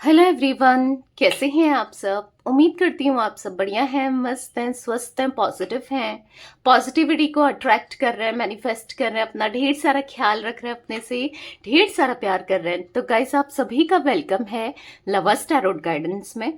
Hello everyone, कैसे हैं आप सब। उम्मीद करती हूँ आप सब बढ़िया हैं, मस्त हैं, स्वस्थ हैं, पॉजिटिव हैं। पॉजिटिविटी को अट्रैक्ट कर रहे हैं, मैनिफेस्ट कर रहे हैं, अपना ढेर सारा ख्याल रख रहे हैं, अपने से ढेर सारा प्यार कर रहे हैं। तो गाइस, आप सभी का वेलकम है लवर्स टैरोट गाइडेंस में।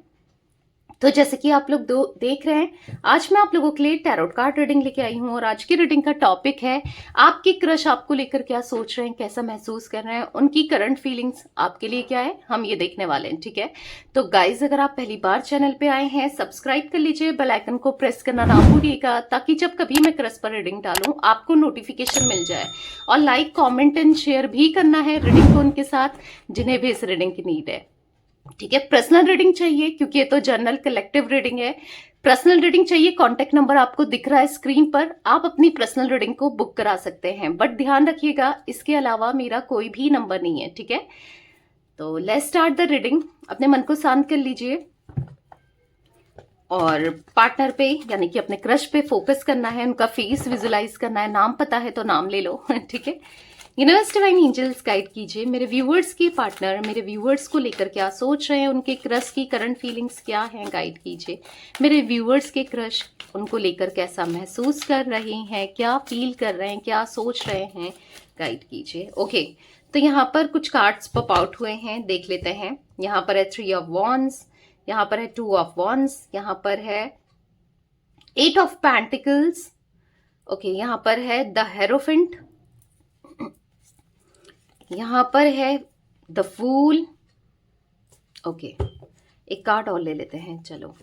तो जैसे कि आप लोग देख रहे हैं, आज मैं आप लोगों के लिए टैरोट कार्ड रीडिंग लेके आई हूँ और आज की रीडिंग का टॉपिक है आपकी क्रश आपको लेकर क्या सोच रहे हैं, कैसा महसूस कर रहे हैं, उनकी करंट फीलिंग्स आपके लिए क्या है, हम ये देखने वाले हैं। ठीक है, तो गाइज अगर आप पहली बार चैनल पे आए हैं, सब्सक्राइब कर लीजिए, बेल आइकन को प्रेस करना ना भूलिएगा ताकि जब कभी मैं क्रश पर रीडिंग डालूं आपको नोटिफिकेशन मिल जाए। और लाइक, कॉमेंट एंड शेयर भी करना है रीडिंग को उनके साथ जिन्हें भी इस रीडिंग की नीड है। ठीक है, पर्सनल रीडिंग चाहिए क्योंकि ये तो जनरल कलेक्टिव रीडिंग है। पर्सनल रीडिंग चाहिए, कॉन्टेक्ट नंबर आपको दिख रहा है स्क्रीन पर, आप अपनी पर्सनल रीडिंग को बुक करा सकते हैं। बट ध्यान रखिएगा, इसके अलावा मेरा कोई भी नंबर नहीं है। ठीक है, तो लेट्स स्टार्ट द रीडिंग। अपने मन को शांत कर लीजिए और पार्टनर पे यानी कि अपने क्रश पे फोकस करना है, उनका फेस विजुलाइज करना है। नाम पता है तो नाम ले लो। ठीक है, यूनिवर्स डिवाइन एंजल्स गाइड कीजिए मेरे व्यूअर्स के पार्टनर मेरे व्यूअर्स को लेकर क्या सोच रहे हैं, उनके क्रश की करंट फीलिंग्स क्या हैं, गाइड कीजिए। मेरे व्यूअर्स के क्रश उनको लेकर कैसा महसूस कर रहे हैं, क्या फील कर रहे हैं, क्या सोच रहे हैं, गाइड कीजिए। ओके, तो यहाँ पर कुछ कार्ड्स पॉप आउट हुए हैं, देख लेते हैं। यहाँ पर है 3 ऑफ वॉन्ड्स, यहाँ पर है 2 ऑफ वॉन्ड्स, यहाँ पर है 8 ऑफ पेंटिकल्स। ओके, यहाँ पर है द हेरोफेंट, यहाँ पर है द फूल। ओके, एक कार्ड और ले लेते हैं, चलो।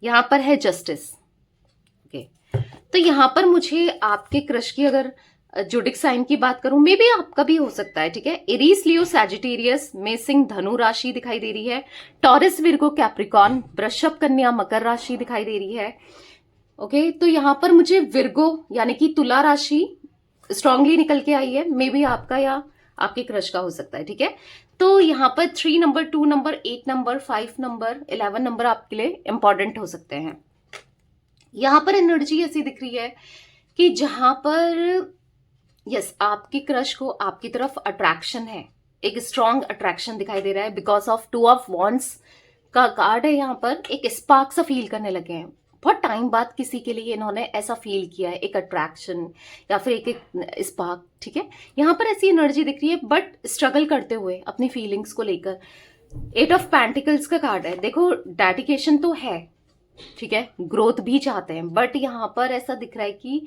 यहाँ पर है जस्टिस। ओके, तो यहाँ पर मुझे आपके क्रश की अगर जोडिक साइन की बात करूं, मे भी आपका भी हो सकता है। ठीक है, एरीज, लियो, सैजिटेरियस, मेषिंग, धनु राशि दिखाई दे रही है। टॉरस, विर्गो, कैप्रिकॉन, वृषभ, कन्या, मकर राशि दिखाई दे रही है। ओके, तो यहाँ पर मुझे विर्गो यानी कि तुला राशि स्ट्रांगली निकल के आई है। मे बी आपका या आपके क्रश का हो सकता है। ठीक है, तो यहाँ पर 3 number, 2 number, 8 number, 5 number, 11 number आपके लिए इंपॉर्टेंट हो सकते हैं। यहाँ पर एनर्जी ऐसी दिख रही है कि जहां पर यस, आपकी क्रश को आपकी तरफ अट्रैक्शन है, एक स्ट्रॉन्ग अट्रैक्शन दिखाई दे रहा है बिकॉज ऑफ 2 ऑफ वॉन्ड्स का कार्ड है। यहाँ पर एक स्पार्क सा फील करने लगे हैं, बहुत टाइम बाद किसी के लिए इन्होंने ऐसा फील किया है, एक अट्रैक्शन या फिर एक स्पार्क। ठीक है, यहाँ पर ऐसी एनर्जी दिख रही है बट स्ट्रगल करते हुए अपनी फीलिंग्स को लेकर। 8 ऑफ पेंटिकल्स का कार्ड है, देखो डेडिकेशन तो है, ठीक है, ग्रोथ भी चाहते हैं, बट यहाँ पर ऐसा दिख रहा है कि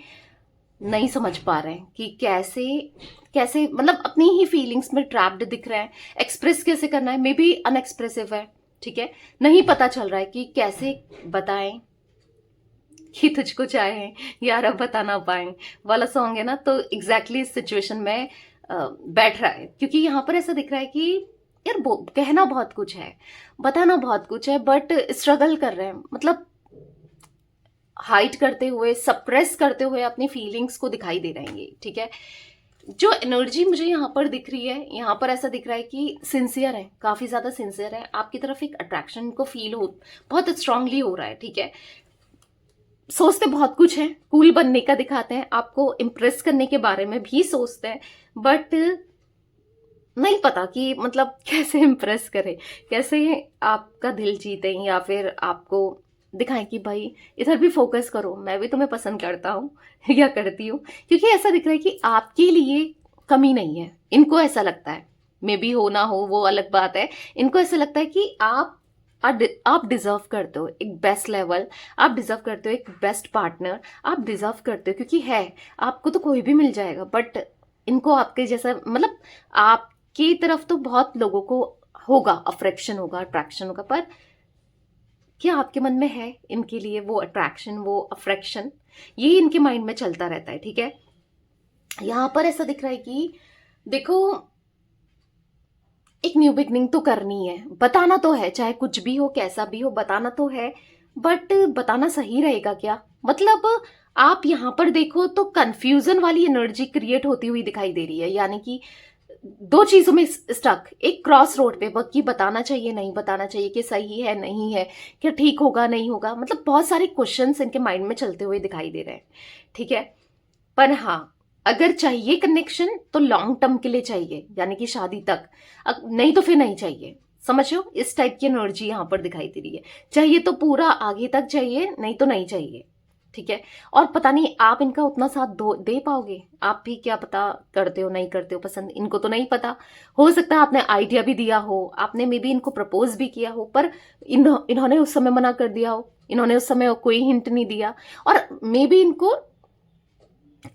नहीं समझ पा रहे हैं कि कैसे कैसे, मतलब अपनी ही फीलिंग्स में ट्रैप्ड दिख रहे हैं। एक्सप्रेस कैसे करना है, मे बी अनएक्सप्रेसिव है। ठीक है, नहीं पता चल रहा है कि कैसे बताएं कि तुझको चाहे यार अब बता ना पाए वाला सॉन्ग है ना, तो एग्जैक्टली इस सिचुएशन में बैठ रहा है। क्योंकि यहाँ पर ऐसा दिख रहा है कि यार कहना बहुत कुछ है, बताना बहुत कुछ है, बट स्ट्रगल कर रहे हैं, मतलब हाइड करते हुए, सप्रेस करते हुए अपनी फीलिंग्स को दिखाई दे रहे हैं ये। ठीक है, जो एनर्जी मुझे यहाँ पर दिख रही है, यहाँ पर ऐसा दिख रहा है कि सिंसियर है, काफी ज्यादा सिंसियर है, आपकी तरफ एक अट्रैक्शन को फील हो बहुत स्ट्रांगली हो रहा है। ठीक है, सोचते बहुत कुछ है, कूल बनने का दिखाते हैं, आपको इम्प्रेस करने के बारे में भी सोचते हैं, बट नहीं पता कि मतलब कैसे इम्प्रेस करें, कैसे आपका दिल जीते या फिर आपको दिखाएं कि भाई इधर भी फोकस करो, मैं भी तुम्हें पसंद करता हूँ या करती हूँ। क्योंकि ऐसा दिख रहा है कि आपके लिए कमी नहीं है, इनको ऐसा लगता है, मे बी हो ना हो वो अलग बात है, इनको ऐसा लगता है कि आप डिजर्व करते हो एक बेस्ट लेवल, आप डिजर्व करते हो एक बेस्ट पार्टनर, आप डिजर्व करते हो, क्योंकि है आपको तो कोई भी मिल जाएगा, बट इनको आपके जैसा, मतलब आपकी तरफ तो बहुत लोगों को होगा, अफ्रेक्शन होगा, अट्रैक्शन होगा, पर क्या आपके मन में है इनके लिए वो अट्रैक्शन, वो अफ्रेक्शन, ये इनके माइंड में चलता रहता है। ठीक है, यहां पर ऐसा दिख रहा है कि देखो एक न्यू बिगनिंग तो करनी है, बताना तो है, चाहे कुछ भी हो, कैसा भी हो, बताना तो है, बट बताना सही रहेगा क्या, मतलब आप यहां पर देखो तो कंफ्यूजन वाली एनर्जी क्रिएट होती हुई दिखाई दे रही है। यानी कि दो चीजों में स्टक, एक क्रॉस रोड पे कि बताना चाहिए नहीं बताना चाहिए, कि सही है नहीं है, क्या ठीक होगा नहीं होगा, मतलब बहुत सारे क्वेश्चंस इनके माइंड में चलते हुए दिखाई दे रहे हैं। ठीक है, पर हाँ, अगर चाहिए कनेक्शन तो लॉन्ग टर्म के लिए चाहिए, यानी कि शादी तक, नहीं तो फिर नहीं चाहिए, समझ लो, इस टाइप की एनर्जी यहाँ पर दिखाई दे रही है। चाहिए तो पूरा आगे तक चाहिए, नहीं तो नहीं चाहिए, ठीक है। और पता नहीं आप इनका उतना साथ दे पाओगे, आप भी क्या पता करते हो नहीं करते हो पसंद, इनको तो नहीं पता। हो सकता है आपने आइडिया भी दिया हो, आपने मे बी इनको प्रपोज भी किया हो, पर इन्होंने उस समय मना कर दिया हो, इन्होंने उस समय कोई हिंट नहीं दिया। और मे बी इनको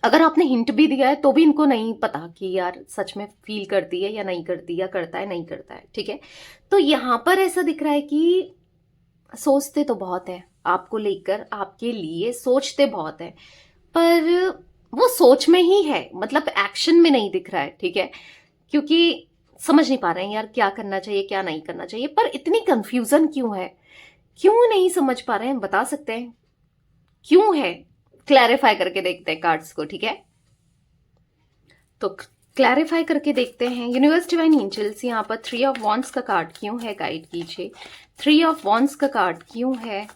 अगर आपने हिंट भी दिया है तो भी इनको नहीं पता कि यार सच में फील करती है या नहीं करती, या करता है नहीं करता है, ठीक है। तो यहां पर ऐसा दिख रहा है कि सोचते तो बहुत है आपको लेकर, आपके लिए सोचते बहुत है, पर वो सोच में ही है, मतलब एक्शन में नहीं दिख रहा है, ठीक है। क्योंकि समझ नहीं पा रहे हैं यार क्या करना चाहिए क्या नहीं करना चाहिए, पर इतनी कंफ्यूजन क्यों है, क्यों नहीं समझ पा रहे हैं, बता सकते हैं क्यों है? क्लैरिफाई करके देखते हैं कार्ड्स को, ठीक है। तो क्लैरिफाई करके देखते हैं। यूनिवर्स डिवाइन एंजल्स, यहाँ पर 3 ऑफ वॉन्ड्स का कार्ड क्यों है, गाइड कीजिए। 3 ऑफ वॉन्ड्स का कार्ड क्यों है?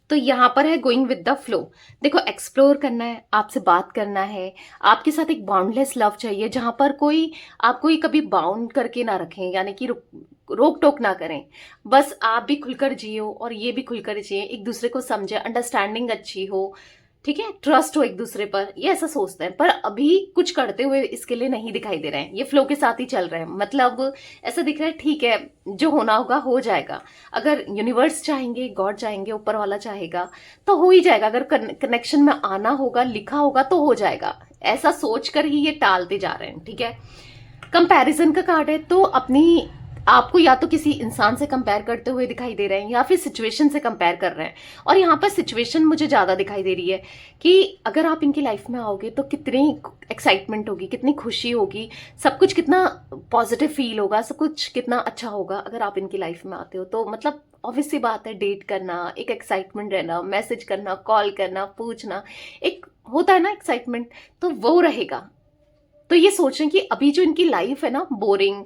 तो यहाँ पर है गोइंग विद द फ्लो। देखो, एक्सप्लोर करना है, आपसे बात करना है, आपके साथ एक बाउंडलेस लव चाहिए, जहां पर कोई आपको ही कभी बाउंड करके ना रखें, यानी कि रोक टोक ना करें। बस आप भी खुलकर जियो और ये भी खुलकर जिए, एक दूसरे को समझे, अंडरस्टैंडिंग अच्छी हो, ठीक है, ट्रस्ट हो एक दूसरे पर, ये ऐसा सोचते हैं। पर अभी कुछ करते हुए इसके लिए नहीं दिखाई दे रहे हैं, ये फ्लो के साथ ही चल रहे हैं। मतलब ऐसा दिख रहा है ठीक है, जो होना होगा हो जाएगा। अगर यूनिवर्स चाहेंगे, गॉड चाहेंगे, ऊपर वाला चाहेगा तो हो ही जाएगा। अगर कनेक्शन में आना होगा, लिखा होगा तो हो जाएगा, ऐसा सोचकर ही ये टालते जा रहे हैं, ठीक है। कंपैरिजन का कार्ड है, तो अपनी आपको या तो किसी इंसान से कंपेयर करते हुए दिखाई दे रहे हैं, या फिर सिचुएशन से कंपेयर कर रहे हैं। और यहाँ पर सिचुएशन मुझे ज्यादा दिखाई दे रही है कि अगर आप इनकी लाइफ में आओगे तो कितनी एक्साइटमेंट होगी, कितनी खुशी होगी, सब कुछ कितना पॉजिटिव फील होगा, सब कुछ कितना अच्छा होगा अगर आप इनकी लाइफ में आते हो। तो मतलब ऑब्वियस सी बात है, डेट करना, एक एक्साइटमेंट रहना, मैसेज करना, कॉल करना, पूछना, एक होता है ना एक्साइटमेंट, तो वो रहेगा। तो ये सोच रहे हैं कि अभी जो इनकी लाइफ है ना, बोरिंग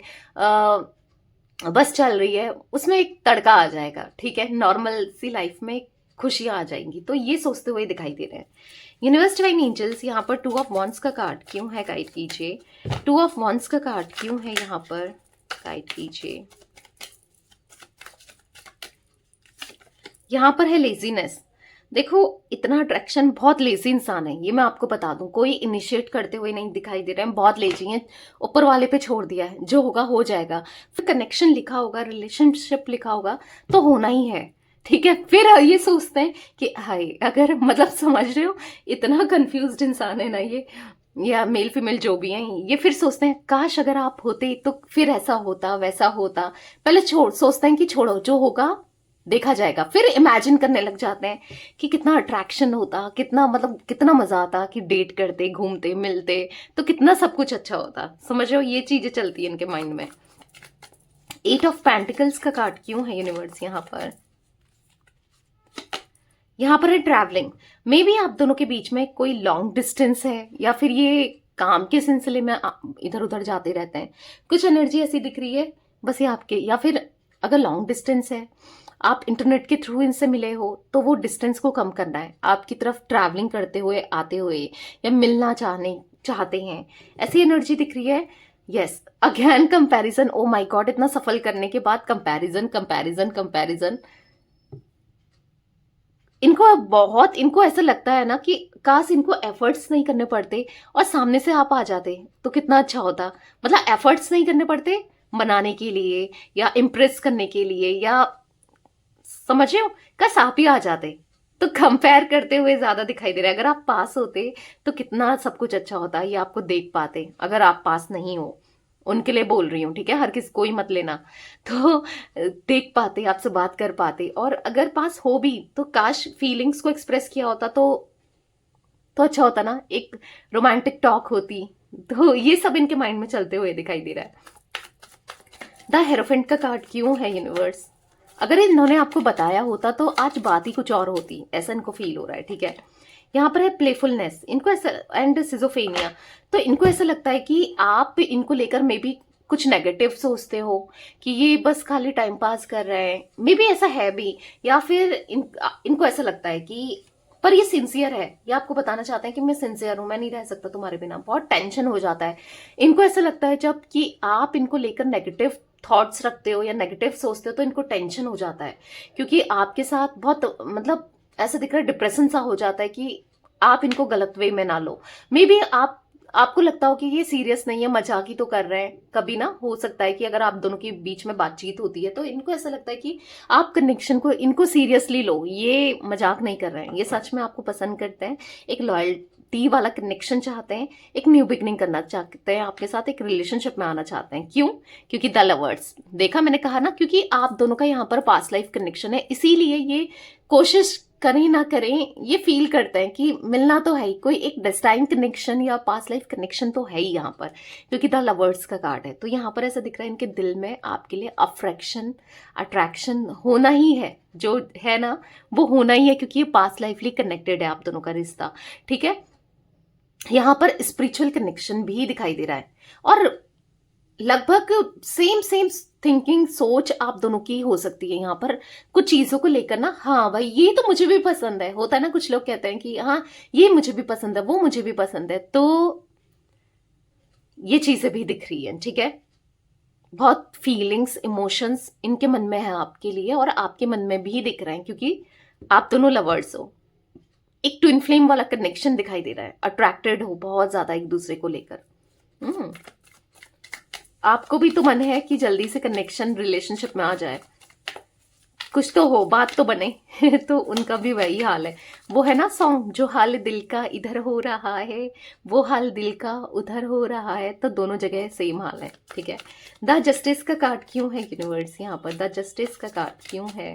बस चल रही है, उसमें एक तड़का आ जाएगा, ठीक है, नॉर्मल सी लाइफ में खुशियां आ जाएंगी। तो ये सोचते हुए दिखाई दे रहे हैं। यूनिवर्स डिवाइन एंजल्स, यहाँ पर 2 ऑफ वॉन्ड्स का कार्ड क्यों है, गाइड कीजिए। 2 ऑफ वॉन्ड्स का कार्ड क्यों है यहाँ पर, गाइड कीजिए। यहाँ पर है लेजीनेस। देखो, इतना अट्रैक्शन, बहुत लेजी इंसान है ये, मैं आपको बता दूं, कोई इनिशिएट करते हुए नहीं दिखाई दे रहे हैं, बहुत लेजी हैं, ऊपर वाले पे छोड़ दिया है, जो होगा हो जाएगा। फिर कनेक्शन लिखा होगा, रिलेशनशिप लिखा होगा तो होना ही है, ठीक है। फिर ये सोचते हैं कि हाय, अगर मतलब समझ रहे हो, इतना कंफ्यूज्ड इंसान है ना ये, या मेल फीमेल जो भी हैं, ये फिर सोचते हैं काश अगर आप होते तो फिर ऐसा होता वैसा होता। पहले सोचते हैं कि छोड़ो, जो होगा देखा जाएगा, फिर इमेजिन करने लग जाते हैं कि कितना अट्रैक्शन होता, कितना मतलब कितना मजा आता कि डेट करते, घूमते, मिलते, तो कितना सब कुछ अच्छा होता। समझ रहे हो, ये चीजें चलती है इनके माइंड में। 8 ऑफ पेंटिकल्स का कार्ड क्यों है यूनिवर्स यहाँ पर? यहाँ पर है ट्रैवलिंग। मे बी आप दोनों के बीच में कोई लॉन्ग डिस्टेंस है, या फिर ये काम के सिलसिले में इधर उधर जाते रहते हैं। कुछ एनर्जी ऐसी दिख रही है बस ये आपके, या फिर अगर लॉन्ग डिस्टेंस है, आप इंटरनेट के थ्रू इनसे मिले हो, तो वो डिस्टेंस को कम करना है, आपकी तरफ ट्रैवलिंग करते हुए, आते हुए, या मिलना चाहते हैं, ऐसी एनर्जी दिख रही है। Yes, again comparison. Oh my God, इतना सफल करने के बाद कंपैरिजन कंपैरिजन कंपैरिजन। इनको ऐसा लगता है ना कि काश इनको एफर्ट्स नहीं करने पड़ते और सामने से आप आ जाते तो कितना अच्छा होता। मतलब एफर्ट्स नहीं करने पड़ते मनाने के लिए या इम्प्रेस करने के लिए, या समझ रहे हो, काश आप ही आ जाते। तो कंपेयर करते हुए ज्यादा दिखाई दे रहा है। अगर आप पास होते तो कितना सब कुछ अच्छा होता, ये आपको देख पाते। अगर आप पास नहीं हो, उनके लिए बोल रही हूँ, ठीक है, हर किसी कोई मत लेना, तो देख पाते, आपसे बात कर पाते। और अगर पास हो भी तो काश फीलिंग्स को एक्सप्रेस किया होता तो अच्छा होता ना, एक रोमांटिक टॉक होती। तो ये सब इनके माइंड में चलते हुए दिखाई दे रहा है। द हेरोफेंट का कार्ड क्यों है यूनिवर्स? अगर इन्होंने आपको बताया होता तो आज बात ही कुछ और होती, ऐसा इनको फील हो रहा है, ठीक है। यहाँ पर है प्लेफुलनेस, इनको ऐसा, एंड सिजोफेनिया। तो इनको ऐसा लगता है कि आप इनको लेकर मे बी कुछ नेगेटिव सोचते हो, कि ये बस खाली टाइम पास कर रहे हैं, मे बी ऐसा है भी। या फिर इनको ऐसा लगता है कि, पर ये सिंसियर है, ये आपको बताना चाहते हैं कि मैं सिंसियर हूं, मैं नहीं रह सकता तुम्हारे बिना। बहुत टेंशन हो जाता है इनको, ऐसा लगता है जब कि आप इनको लेकर नेगेटिव थॉट्स रखते हो या नेगेटिव सोचते हो तो इनको टेंशन हो जाता है, क्योंकि आपके साथ बहुत मतलब ऐसा दिख रहा है डिप्रेशन सा हो जाता है कि आप इनको गलत वे में ना लो। मे बी आपको लगता हो कि ये सीरियस नहीं है, मजाक ही तो कर रहे हैं। कभी ना हो सकता है कि अगर आप दोनों के बीच में बातचीत होती है तो इनको ऐसा लगता है कि आप कनेक्शन को इनको सीरियसली लो, ये मजाक नहीं कर रहे हैं, ये सच में आपको पसंद करते हैं, एक लॉयल्टी वाला कनेक्शन चाहते हैं, एक न्यू बिगनिंग करना चाहते हैं आपके साथ, एक रिलेशनशिप में आना चाहते हैं। क्यों? क्योंकि द लवर्स देखा मैंने कहा ना, क्योंकि आप दोनों का यहाँ पर पास्ट लाइफ कनेक्शन है, इसीलिए ये कोशिश करें ना करें ये फील करते हैं कि मिलना तो है ही, कोई एक डेस्टाइन कनेक्शन या पास्ट लाइफ कनेक्शन तो है ही यहाँ पर, क्योंकि द लवर्स का कार्ड है। तो यहाँ पर ऐसा दिख रहा है इनके दिल में आपके लिए अट्रैक्शन होना ही है, जो है ना वो होना ही है, क्योंकि ये पास्ट लाइफली कनेक्टेड है आप दोनों का रिश्ता। ठीक है, यहाँ पर स्पिरिचुअल कनेक्शन भी दिखाई दे रहा है और लगभग सेम थिंकिंग सोच आप दोनों की हो सकती है यहाँ पर कुछ चीजों को लेकर ना। हाँ भाई ये तो मुझे भी पसंद है, होता है ना, कुछ लोग कहते हैं कि हाँ ये मुझे भी पसंद है, वो मुझे भी पसंद है, तो ये चीजें भी दिख रही है। ठीक है, बहुत फीलिंग्स इमोशंस इनके मन में है आपके लिए और आपके मन में भी दिख रहे हैं, क्योंकि आप दोनों लवर्स हो। एक ट्विन फ्लेम वाला कनेक्शन दिखाई दे रहा है, अट्रैक्टेड हो बहुत ज्यादा एक दूसरे को लेकर। आपको भी तो मन है कि जल्दी से कनेक्शन रिलेशनशिप में आ जाए, कुछ तो हो, बात तो बने। तो उनका भी वही हाल है, वो है ना सॉन्ग, जो हाल दिल का इधर हो रहा है वो हाल दिल का उधर हो रहा है, तो दोनों जगह सेम हाल है। ठीक है, द जस्टिस का कार्ड क्यों है यूनिवर्स यहाँ पर? द जस्टिस का कार्ड क्यों है?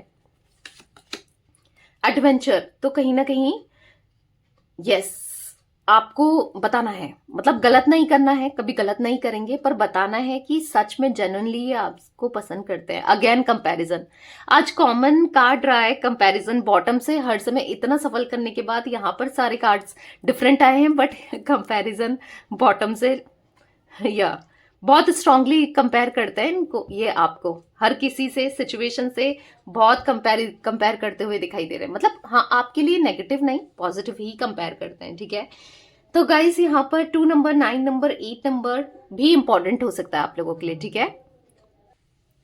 एडवेंचर, तो कहीं ना कहीं यस आपको बताना है, मतलब गलत नहीं करना है, कभी गलत नहीं करेंगे, पर बताना है कि सच में जेन्युइनली ये आपको पसंद करते हैं। अगेन कंपैरिजन, आज कॉमन कार्ड रहा है कंपैरिजन बॉटम से। हर समय इतना सफल करने के बाद यहाँ पर सारे कार्ड्स डिफरेंट आए हैं, बट कंपैरिजन बॉटम से या बहुत स्ट्रांगली कंपेयर करते हैं इनको, ये आपको हर किसी से सिचुएशन से बहुत कंपेयर करते हुए दिखाई दे रहे हैं। मतलब हाँ आपके लिए नेगेटिव नहीं पॉजिटिव ही कंपेयर करते हैं। ठीक है, तो गाइस यहाँ पर 2 नंबर 9 नंबर 8 नंबर भी इंपॉर्टेंट हो सकता है आप लोगों के लिए। ठीक है,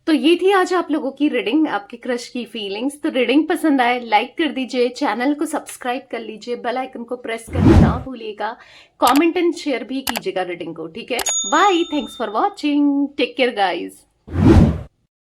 तो ये थी आज आप लोगों की रीडिंग, आपके क्रश की फीलिंग्स। तो रीडिंग पसंद आए लाइक कर दीजिए, चैनल को सब्सक्राइब कर लीजिए, बेल आइकन को प्रेस करना ना भूलिएगा, कमेंट एंड शेयर भी कीजिएगा रीडिंग को। ठीक है, bye, thanks for watching, take care guys.